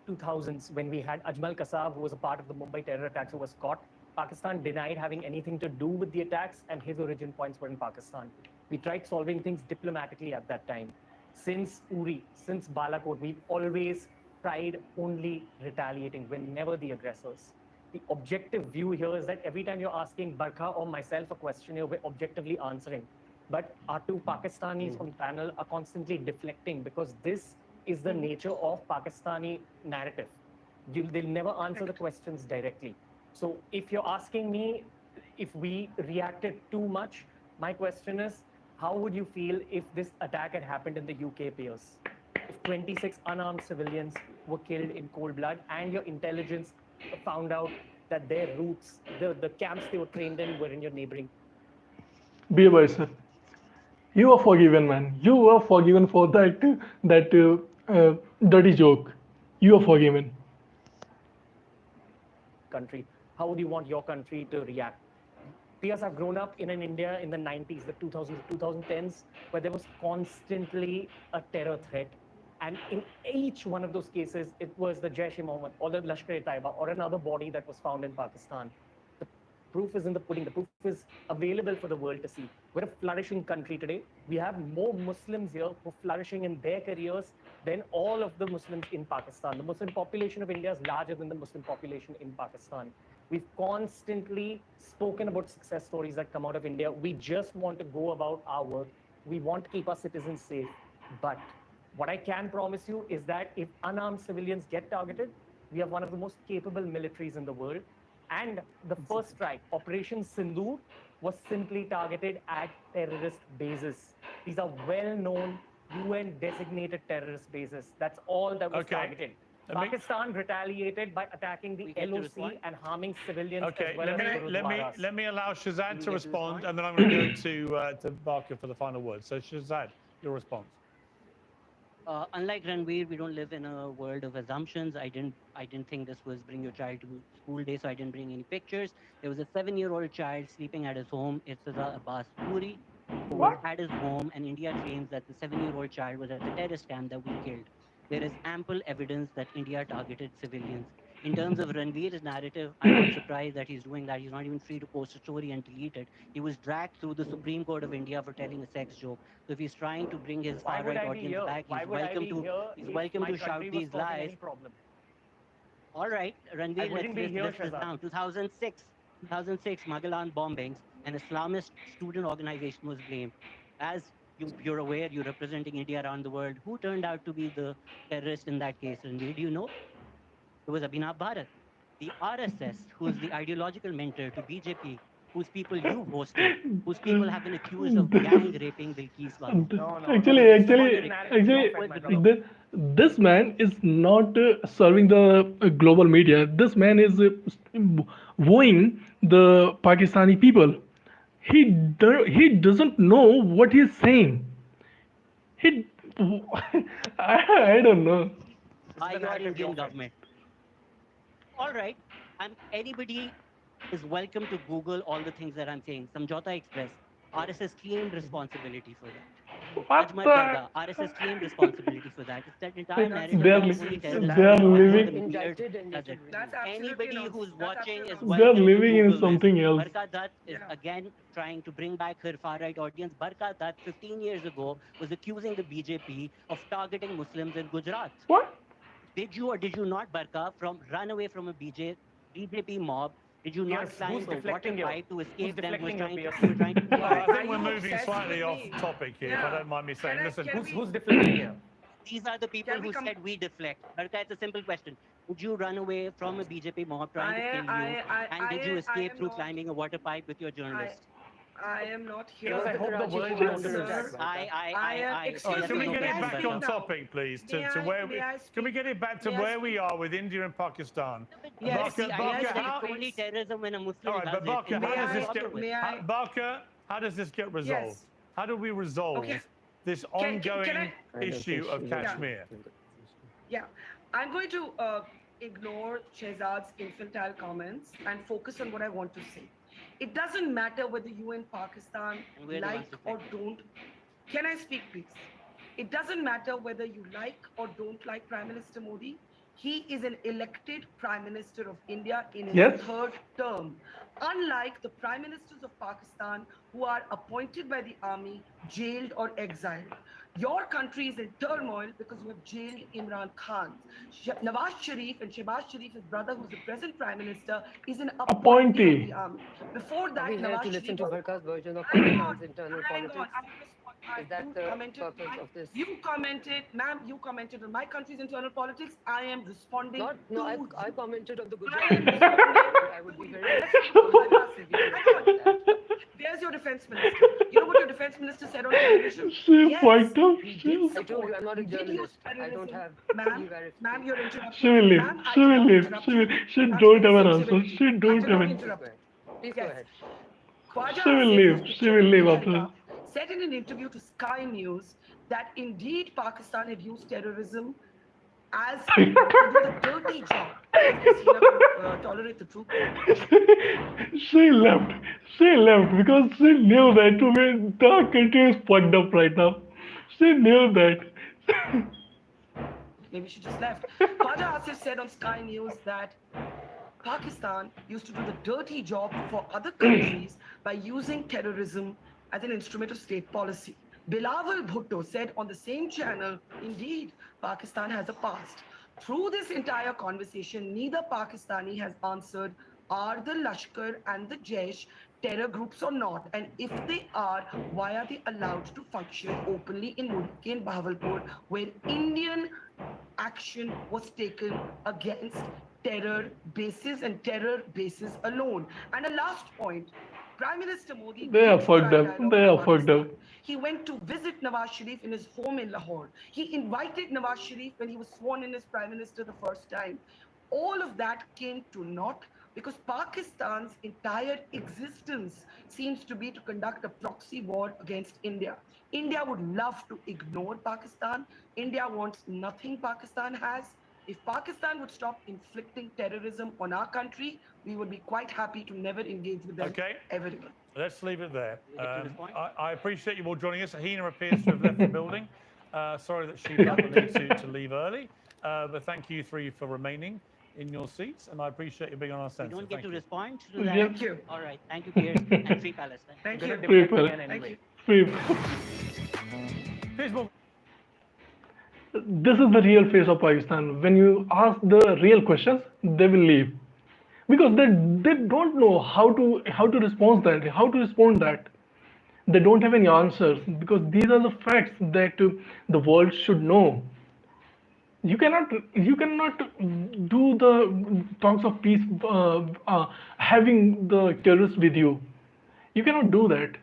2000s, when we had Ajmal Kasab, who was a part of the Mumbai terror attacks, who was caught. Pakistan denied having anything to do with the attacks, and his origin points were in Pakistan. We tried solving things diplomatically at that time. Since Uri, since Balakot, we've always tried only retaliating. We're never the aggressors. The objective view here is that every time you're asking Barkha or myself a question here, we're objectively answering. But our two Pakistanis on the panel are constantly deflecting, because this is the nature of Pakistani narrative. They'll never answer the questions directly. So if you're asking me if we reacted too much, my question is, how would you feel if this attack had happened in the UK, Piers? If 26 unarmed civilians were killed in cold blood and your intelligence found out that their roots, the camps they were trained in, were in your neighboring. BeerBiceps. You are forgiven, man. You are forgiven for that dirty joke. You are forgiven. Country. How would you want your country to react? Piers, I've grown up in an India in the 90s, the 2000s, 2010s, where there was constantly a terror threat. And in each one of those cases, it was the Jaish-e-Mohammed or the Lashkar-e-Taiba or another body that was found in Pakistan. The proof is in the pudding. The proof is available for the world to see. We're a flourishing country today. We have more Muslims here who are flourishing in their careers than all of the Muslims in Pakistan. The Muslim population of India is larger than the Muslim population in Pakistan. We've constantly spoken about success stories that come out of India. We just want to go about our work. We want to keep our citizens safe. But what I can promise you is that if unarmed civilians get targeted, we have one of the most capable militaries in the world. And the first strike, Operation Sindoor, was simply targeted at terrorist bases. These are well-known UN-designated terrorist bases. That's all that was targeted. Pakistan retaliated by attacking the LOC and harming civilians. Okay, as well as let me allow Shahzad to respond, and then I'm going to go to Barkha for the final word. So Shahzad, your response. Unlike Ranbir, we don't live in a world of assumptions. I didn't think this was bring your child to school day, so I didn't bring any pictures. There was a 7-year-old child sleeping at his home. It's Abbas Puri, who was at his home, and India claims that the 7-year-old child was at the terrorist camp that we killed. There is ample evidence that India targeted civilians. In terms of Ranveer's narrative, I'm not surprised that he's doing that. He's not even free to post a story and delete it. He was dragged through the Supreme Court of India for telling a sex joke. So if he's trying to bring his far-right audience back, he's welcome to shout these lies. All right, Ranveer, let's list this down. 2006 Magalan bombings, an Islamist student organization was blamed. As you're aware, you're representing India around the world. Who turned out to be the terrorist in that case? Ranveer, do you know? It was Abhinav Bharat. The RSS, who is the ideological mentor to BJP, whose people you've hosted, whose people have been accused of gang raping Bilkis Bano. This man is not serving the global media. This man is wooing the Pakistani people. He doesn't know what he's saying. He, I don't know. By your Indian government. All right. Anybody is welcome to Google all the things that I'm saying. Samjhauta Express, RSS claimed responsibility for that. What Ajmal the? Dargah, RSS claimed responsibility for that. It's that entire narrative They are of li- only they terrorism. are That's what living- the media Indicted and does it. That's absolutely Anybody nonsense. who's That's watching is absolute They are welcome living to in Google something this. else. Barkha Dutt is Yeah. again trying to bring back her far-right audience. Barkha Dutt, 15 years ago, was accusing the BJP of targeting Muslims in Gujarat. What? Did you or did you not, Barkha, run away from a BJP mob? Did you not Yes, climb who's the water deflecting you? pipe to Who's escape them? deflecting you, Piers? You were trying to Well, I Are think we're you moving obsessed slightly with off me? topic here, if I Yeah. don't mind me saying. Can I- Listen, can Who's, we- who's deflecting here? These are the people Can we who come- said we deflect. Barkha, it's a simple question. Would you run away from a BJP mob trying to I- kill you? I- And I- did you I escape am through not- climbing a water pipe with your journalist? I am not here. Because I hope the Karachi world port will under understand. attack, Sir, Barkha. excuse Can we me, get may it I back speak on now? topic, please? May I- where may I can we speak? get it back to May I where we speak? are with India and Pakistan? Yes, See, I Barkha, think how- it's only terrorism when a Muslim All right, does but Barkha, it. May how does I- this get? may I- Barkha, how does this get resolved? Yes. How do we resolve Okay. this Can ongoing I- issue of Yeah. Kashmir? Yeah, I'm going to ignore Shehzad's infantile comments and focus on what I want to say. It doesn't matter whether you in Pakistan And we're the ones like or affected. don't. Can I speak, please? It doesn't matter whether you like or don't like Prime Minister Modi. He is an elected Prime Minister of India in his Yes. third term. Unlike the Prime Ministers of Pakistan who are appointed by the army, jailed or exiled. Your country is in turmoil because you have jailed Imran Khan. Nawaz Sharif and Shehbaz Sharif, his brother, who's the present Prime Minister, is an appointee of the army. Before Are that, we here Nawaz to listen to Sharif. Barkha's version of Hang on, Pakistan's internal hang on, politics? I will respond. Is that You the commented- purpose of this? You commented, ma'am, you commented on my country's internal politics. I am responding No, to I commented on the I am Gujarat. responding I would be to very you. happy that. There's your defense minister. You know what your defense minister said on television? She Yes, fucked up. we She- did I told support. you I'm not a We did use journalist. I don't terrorism. have Ma'am, e-verification. ma'am, you're interrupting. She will leave. Ma'am, I She will cannot leave. interrupt She will. you. She I'm don't saying have an answer. civility. She I don't cannot have an. interrupt. Please go Yes. ahead. Khwaja She will Asif, leave. who's She will leave America, after. said in an interview to Sky News that indeed Pakistan had used terrorism as to do the dirty job. Because he never tolerate the truth. She left. She left because she knew that the country is fucked up right now. She knew that. Maybe she just left. Khwaja Asif said on Sky News that Pakistan used to do the dirty job for other countries by using terrorism as an instrument of state policy. Bilawal Bhutto said on the same channel, indeed, Pakistan has a past. Through this entire conversation, neither Pakistani has answered, are the Lashkar and the Jaish terror groups or not? And if they are, why are they allowed to function openly in Mudki and Bahawalpur, where Indian action was taken against terror bases and terror bases alone? And a last point, Prime Minister Modi... They are did fucked try up. dialogue They are with fucked up. Pakistan. He went to visit Nawaz Sharif in his home in Lahore. He invited Nawaz Sharif when he was sworn in as Prime Minister the first time. All of that came to naught because Pakistan's entire existence seems to be to conduct a proxy war against India. India would love to ignore Pakistan. India wants nothing Pakistan has. If Pakistan would stop inflicting terrorism on our country, we would be quite happy to never engage with them Okay. ever again. Let's leave it there. Get to this point. I appreciate you all joining us. Hina appears to have left the building. Sorry that she felt the need to leave early. But thank you three for remaining in your seats. And I appreciate you being on our We censor. don't get Thank to you. respond to that. Yeah. Thank you. All right. Thank you, Piers. And Free Palestine. Thank Gonna you. Free deflect fella. again Thank anyway. you. Free. Piers Morgan. This is the real face of Pakistan. When you ask the real questions, they will leave because they don't know how to respond that. They don't have any answers because these are the facts that the world should know. You cannot do the talks of peace having the terrorists with you. You cannot do that.